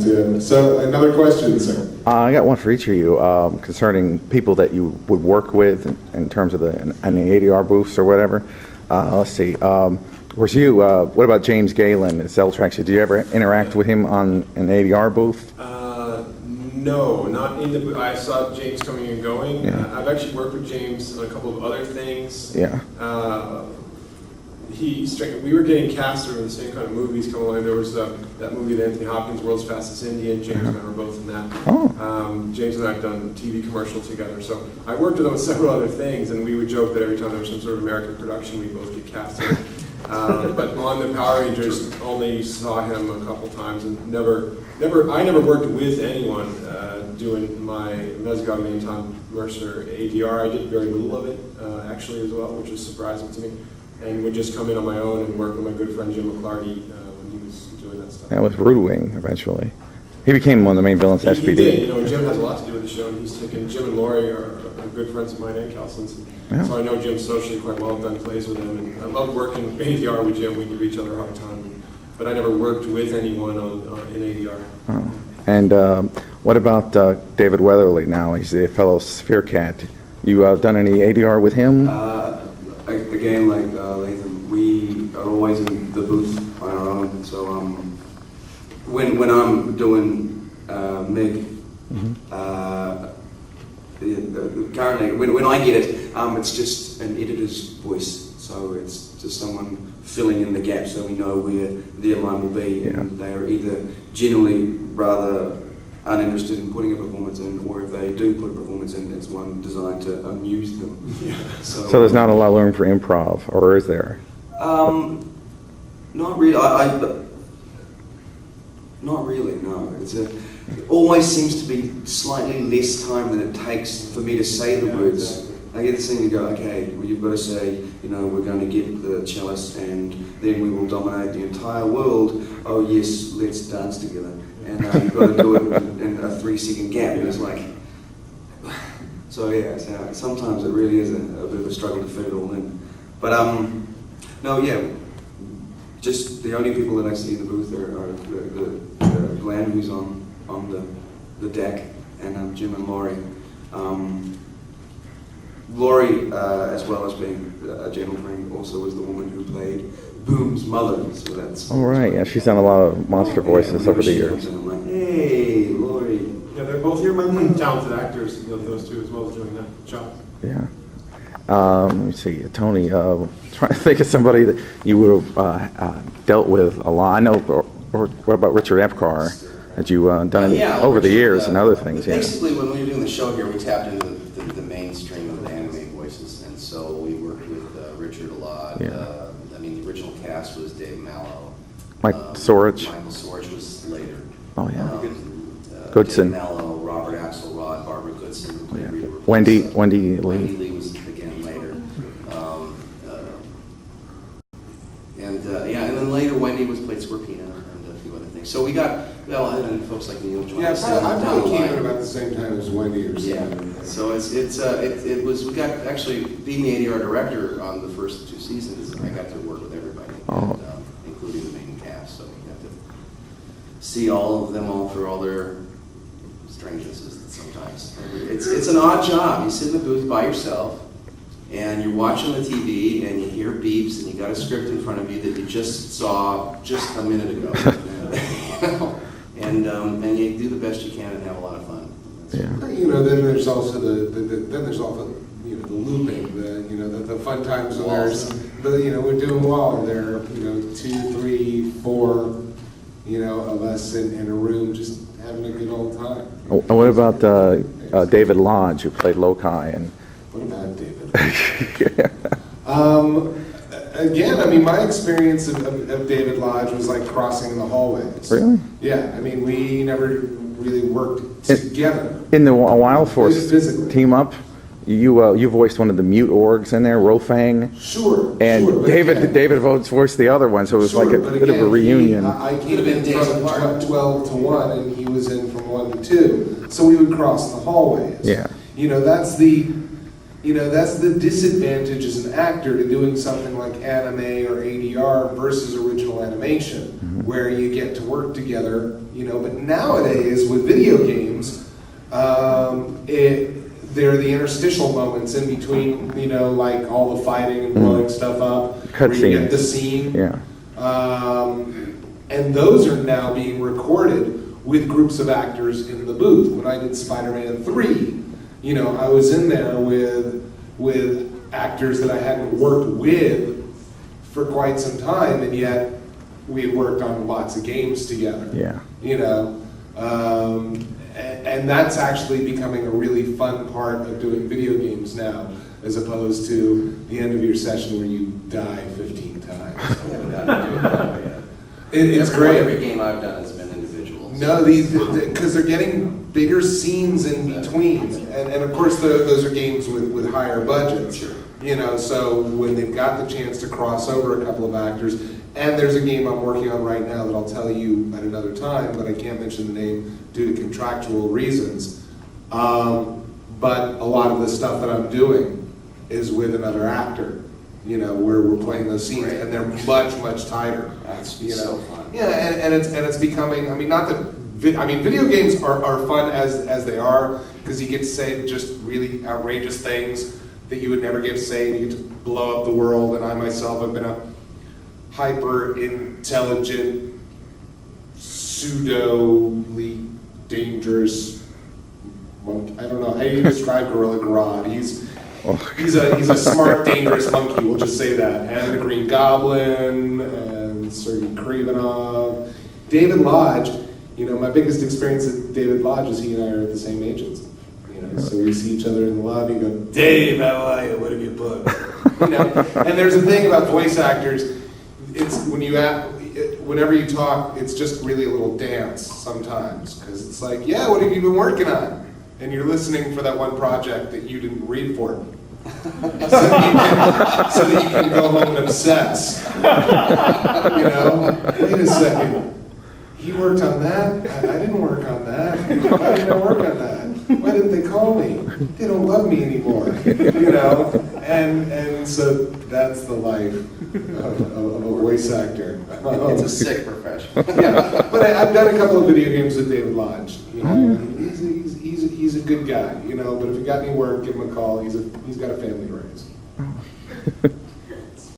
Yeah. So another question, sir. I got one for each of you concerning people that you would work with in terms of the ADR booths or whatever. Let's see. Where's you? What about James Galen at Celltrax? Did you ever interact with him on an ADR booth? No, not in the booth. I saw James coming and going. Yeah. I've actually worked with James on a couple of other things. Yeah. We were getting cast in the same kind of movies coming along. There was that movie with Anthony Hopkins, World's Fastest Indian. James and I were both in that. Oh. James and I have done a TV commercial together. So I worked with him on several other things, and we would joke that every time there was some sort of American production, we both get cast in. But on the Power Rangers, only saw him a couple times, and I never worked with anyone doing my Mesogog main Tom Mercer ADR. I did very little of it, actually, as well, which was surprising to me. And would just come in on my own and work with my good friend Jim McClarty when he was doing that stuff. That was Broodwing eventually. He became one of the main villains of SPD. He did. Jim has a lot to do with the show, and he's taken. Jim and Lori are good friends of mine and Kelson's. Yeah. So I know Jim socially quite well. I've done plays with him, and I love working ADR with Jim. We give each other a hard time. But I never worked with anyone in ADR. Oh. And what about David Weatherly now? He's a fellow Sphere Cat. You done any ADR with him? Again, like Latham, we are always in the booth on our own. So when I'm doing Meg, currently when I get it, it's just an editor's voice. So it's just someone filling in the gap, so we know where their line will be. Yeah. And they are either genuinely rather uninterested in putting a performance in, or if they do put a performance in, it's one designed to amuse them. Yeah. So there's not a lot of room for improv, or is there? Not really. Not really. No. It always seems to be slightly less time than it takes for me to say the words. I get this thing to go, okay, well, you've got to say, we're going to get the cellist, and then we will dominate the entire world. Oh yes, let's dance together. And you've got to do it in a 3-second gap. And it's like, so yeah. So sometimes it really is a bit of a struggle to fit it all in. But no, yeah. Just the only people that I see in the booth are the Glenn who's on the deck, and Jim and Laurie. Laurie, as well as being a gentleman, also was the woman who played Boom's mother. So that's. Oh right, yeah, she's done a lot of monster voices over the years. I'm like, hey, Laurie. Yeah, they're both here. Talented actors, those two, as well as doing that job. Yeah. Let me see, Tony. Trying to think of somebody that you would have dealt with a lot. I know. Or what about Richard Epcar? That you done over the years and other things? Basically, when we were doing the show here, we tapped into the mainstream of the anime voices, and so we worked with Richard a lot. Yeah. The original cast was Dave Mallow. Mike Sorich. Michael Sorich was later. Oh yeah. Goodson. Dave Mallow, Robert Axelrod, Barbara Goodson. Yeah. Wendy Lee. Wendy Lee was again later. And then later Wendy played Scorpina and a few other things. So we got and folks like Neil Johnson. Yeah, I probably came in about the same time as Wendy or something. Yeah. So it was we got actually being the ADR director on the first 2 seasons. I got to work with everybody, including the main cast. So we got to see all of them all through all their strangenesses. Sometimes it's an odd job. You sit in the booth by yourself, and you're watching the TV, and you hear beeps, and you got a script in front of you that you just saw just a minute ago. And you do the best you can and have a lot of fun. Yeah. Then there's also the looping, the fun times when there's we're doing well, and there are 2, 3, 4 of us in a room just having a good old time. And what about David Lodge, who played Lokai? And what about David? Again, my experience of David Lodge was like crossing the hallways. Really? Yeah, we never really worked together. In the Wild Force team up, you voiced one of the mute orgs in there, Rofang. Sure. And David voiced the other one, so it was like a bit of a reunion. I came in from 12 to 1, and he was in from 1 to 2, so we would cross the hallways. Yeah. That's the disadvantage as an actor to doing something like anime or ADR versus original animation. where you get to work together, but nowadays with video games, they're the interstitial moments in between, like all the fighting and blowing stuff up, where you get the scene. Yeah. And those are now being recorded with groups of actors in the booth. When I did Spider-Man 3, I was in there with actors that I hadn't worked with for quite some time, and yet we had worked on lots of games together. Yeah. And that's actually becoming a really fun part of doing video games now, as opposed to the end of your session where you die 15 times. It's great. Every game I've done has been individual. No, because they're getting bigger scenes in between, and of course those are games with higher budgets. Sure. So when they've got the chance to cross over a couple of actors, and there's a game I'm working on right now that I'll tell you at another time, but I can't mention the name due to contractual reasons. But a lot of the stuff that I'm doing is with another actor. Where we're playing those scenes, Right. and they're much tighter. That's so fun. Yeah, and it's becoming. I mean, not that. Video games are fun as they are, because you get to say just really outrageous things that you would never get to say, and you get to blow up the world. And I myself have been a hyper intelligent, pseudo-ly dangerous monkey. I don't know how you describe Gorilla Grodd. He's a smart, dangerous monkey, we'll just say that. And the Green Goblin, and Sergei Krivanov. David Lodge, my biggest experience with David Lodge is he and I are at the same agents. So we see each other in the lobby and go, Dave, how are you? What have you put? And there's a thing about voice actors, it's whenever you talk, it's just really a little dance sometimes. Because it's like, yeah, what have you been working on? And you're listening for that one project that you didn't read for, so that you can go home and obsess. Wait a second. He worked on that? I didn't work on that. Why didn't I work on that? Why didn't they call me? They don't love me anymore. And so that's the life of a voice actor. It's a sick profession. Yeah, but I've done a couple of video games with David Lodge. He's a good guy, But if you got any work, give him a call. He's got a family to raise.